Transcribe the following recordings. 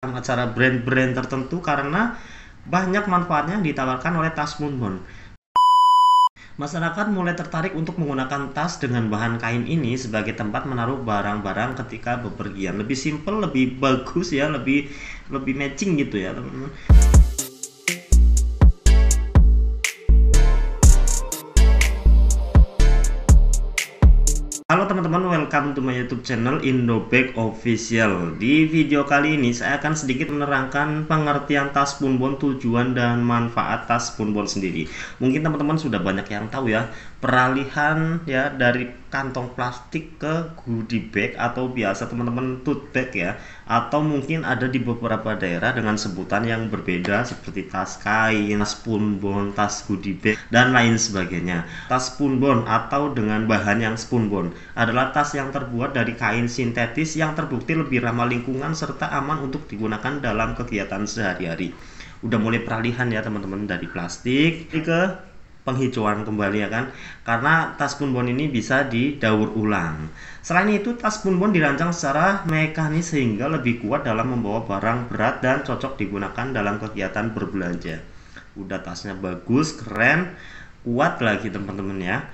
acara brand-brand tertentu karena banyak manfaatnya yang ditawarkan oleh tas Moonbond. Masyarakat mulai tertarik untuk menggunakan tas dengan bahan kain ini sebagai tempat menaruh barang-barang ketika bepergian. Lebih simple, lebih bagus ya, lebih matching gitu ya, teman-teman. Halo teman-teman, welcome to my YouTube channel Indobag Official. Di video kali ini saya akan sedikit menerangkan pengertian tas Moonbond, tujuan dan manfaat tas Moonbond sendiri. Mungkin teman-teman sudah banyak yang tahu ya, peralihan ya dari kantong plastik ke goodie bag atau biasa teman-teman tote bag ya, atau mungkin ada di beberapa daerah dengan sebutan yang berbeda seperti tas kain, tas Moonbond, tas goodie bag dan lain sebagainya. Tas Moonbond atau dengan bahan yang spunbond adalah tas yang terbuat dari kain sintetis yang terbukti lebih ramah lingkungan serta aman untuk digunakan dalam kegiatan sehari-hari. Udah mulai peralihan ya teman-teman, dari plastik ke penghijauan kembali ya kan, karena tas Moonbond ini bisa didaur ulang. Selain itu, tas Moonbond dirancang secara mekanis sehingga lebih kuat dalam membawa barang berat dan cocok digunakan dalam kegiatan berbelanja. Udah tasnya bagus, keren, kuat lagi teman-teman ya.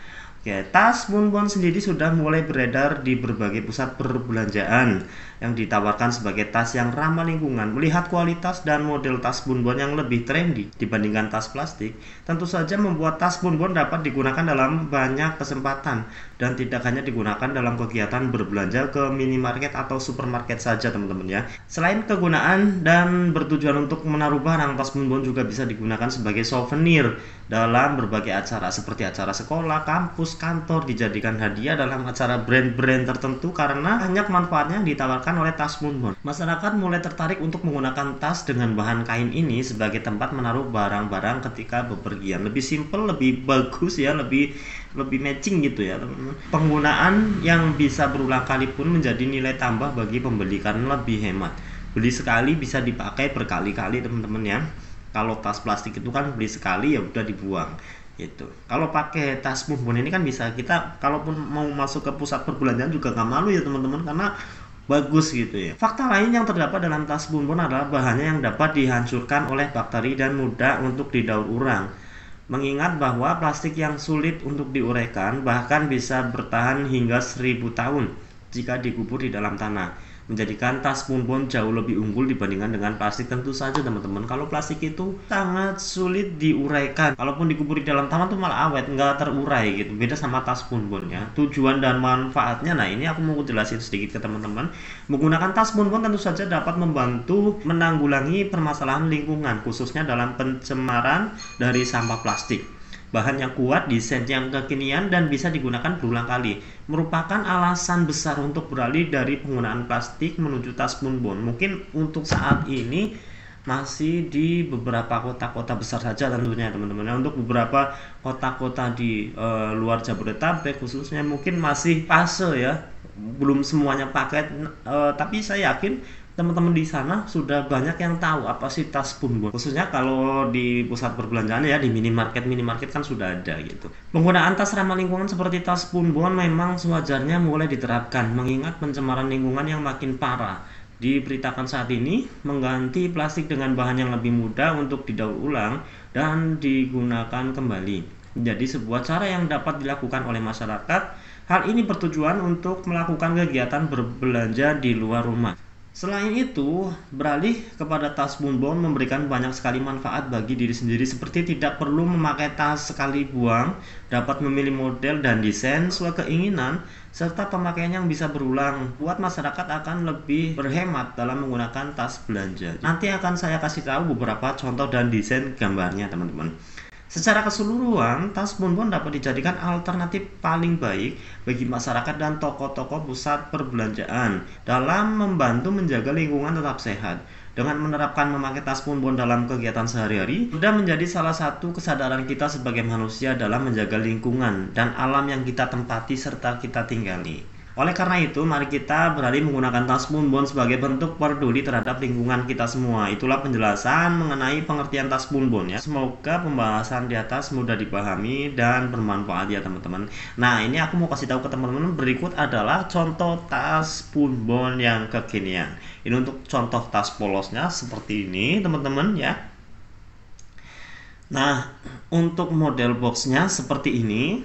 Oke, tas Moonbond sendiri sudah mulai beredar di berbagai pusat perbelanjaan yang ditawarkan sebagai tas yang ramah lingkungan. Melihat kualitas dan model tas Moonbond yang lebih trendy dibandingkan tas plastik, tentu saja membuat tas Moonbond dapat digunakan dalam banyak kesempatan dan tidak hanya digunakan dalam kegiatan berbelanja ke minimarket atau supermarket saja teman-teman ya. Selain kegunaan dan bertujuan untuk menaruh barang, tas Moonbond juga bisa digunakan sebagai souvenir dalam berbagai acara seperti acara sekolah, kampus, kantor, dijadikan hadiah dalam acara brand-brand tertentu karena banyak manfaatnya yang ditawarkan oleh tas Moonbond. Masyarakat mulai tertarik untuk menggunakan tas dengan bahan kain ini sebagai tempat menaruh barang-barang ketika bepergian. Lebih simple, lebih bagus ya, lebih matching gitu ya teman-teman. Penggunaan yang bisa berulang kali pun menjadi nilai tambah bagi pembeli karena lebih hemat. Beli sekali bisa dipakai berkali-kali teman-teman ya. Kalau tas plastik itu kan beli sekali ya udah dibuang gitu. Kalau pakai tas Moonbond ini kan bisa kita kalaupun mau masuk ke pusat perbelanjaan juga nggak malu ya teman-teman, karena bagus gitu ya. Fakta lain yang terdapat dalam tas Moonbond adalah bahannya yang dapat dihancurkan oleh bakteri dan mudah untuk didaur ulang. Mengingat bahwa plastik yang sulit untuk diuraikan bahkan bisa bertahan hingga 1000 tahun jika dikubur di dalam tanah, menjadikan tas Moonbond jauh lebih unggul dibandingkan dengan plastik. Tentu saja teman-teman, kalau plastik itu sangat sulit diuraikan, kalaupun dikubur di dalam tanah tuh malah awet, nggak terurai gitu. Beda sama tas Moonbond ya. Tujuan dan manfaatnya, nah ini aku mau jelasin sedikit ke teman-teman. Menggunakan tas Moonbond tentu saja dapat membantu menanggulangi permasalahan lingkungan, khususnya dalam pencemaran dari sampah plastik. Bahan yang kuat, desain yang kekinian, dan bisa digunakan berulang kali merupakan alasan besar untuk beralih dari penggunaan plastik menuju tas Moonbond. Mungkin untuk saat ini masih di beberapa kota-kota besar saja tentunya teman-teman. Untuk beberapa kota-kota di luar Jabodetabek khususnya mungkin masih fase ya, belum semuanya pakai. Tapi saya yakin teman-teman di sana sudah banyak yang tahu apa sih tas Moonbond. Khususnya kalau di pusat perbelanjaan ya, di minimarket kan sudah ada gitu. Penggunaan tas ramah lingkungan seperti tas Moonbond memang sewajarnya mulai diterapkan mengingat pencemaran lingkungan yang makin parah. Diberitakan saat ini mengganti plastik dengan bahan yang lebih mudah untuk didaur ulang dan digunakan kembali menjadi sebuah cara yang dapat dilakukan oleh masyarakat. Hal ini bertujuan untuk melakukan kegiatan berbelanja di luar rumah. Selain itu, beralih kepada tas Moonbond memberikan banyak sekali manfaat bagi diri sendiri, seperti tidak perlu memakai tas sekali buang, dapat memilih model dan desain sesuai keinginan, serta pemakaian yang bisa berulang. Buat masyarakat akan lebih berhemat dalam menggunakan tas belanja. Nanti akan saya kasih tahu beberapa contoh dan desain gambarnya teman-teman. Secara keseluruhan, tas Moonbond dapat dijadikan alternatif paling baik bagi masyarakat dan toko-toko pusat perbelanjaan dalam membantu menjaga lingkungan tetap sehat. Dengan menerapkan memakai tas Moonbond dalam kegiatan sehari-hari, sudah menjadi salah satu kesadaran kita sebagai manusia dalam menjaga lingkungan dan alam yang kita tempati serta kita tinggali. Oleh karena itu, mari kita beralih menggunakan tas Spunbon sebagai bentuk peduli terhadap lingkungan kita semua. Itulah penjelasan mengenai pengertian tas Spunbon ya. Semoga pembahasan di atas mudah dipahami dan bermanfaat ya teman-teman. Nah, ini aku mau kasih tahu ke teman-teman, berikut adalah contoh tas Spunbon yang kekinian. Ini untuk contoh tas polosnya seperti ini teman-teman ya. Nah, untuk model boxnya seperti ini.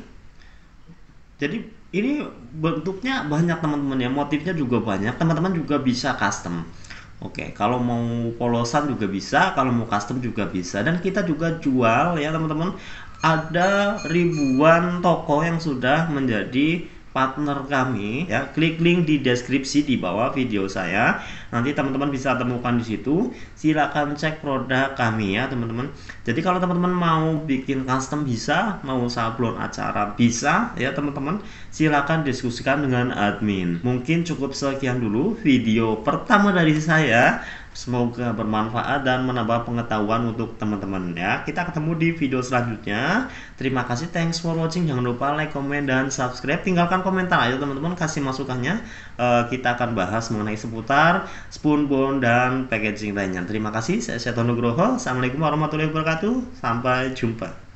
Jadi ini bentuknya banyak teman-teman ya, motifnya juga banyak, teman-teman juga bisa custom. Oke, kalau mau polosan juga bisa, kalau mau custom juga bisa, dan kita juga jual ya teman-teman. Ada ribuan toko yang sudah menjadi partner kami ya. Klik link di deskripsi di bawah video saya, nanti teman-teman bisa temukan di situ. Silakan cek produk kami ya teman-teman. Jadi kalau teman-teman mau bikin custom bisa, mau sablon acara bisa ya teman-teman, silakan diskusikan dengan admin. Mungkin cukup sekian dulu video pertama dari saya. Semoga bermanfaat dan menambah pengetahuan untuk teman-teman ya. Kita ketemu di video selanjutnya. Terima kasih, thanks for watching. Jangan lupa like, comment, dan subscribe. Tinggalkan komentar ayo teman-teman, kasih masukannya. Kita akan bahas mengenai seputar Spunbon dan packaging lainnya. Terima kasih, saya Seto Nugroho. Assalamualaikum warahmatullahi wabarakatuh. Sampai jumpa.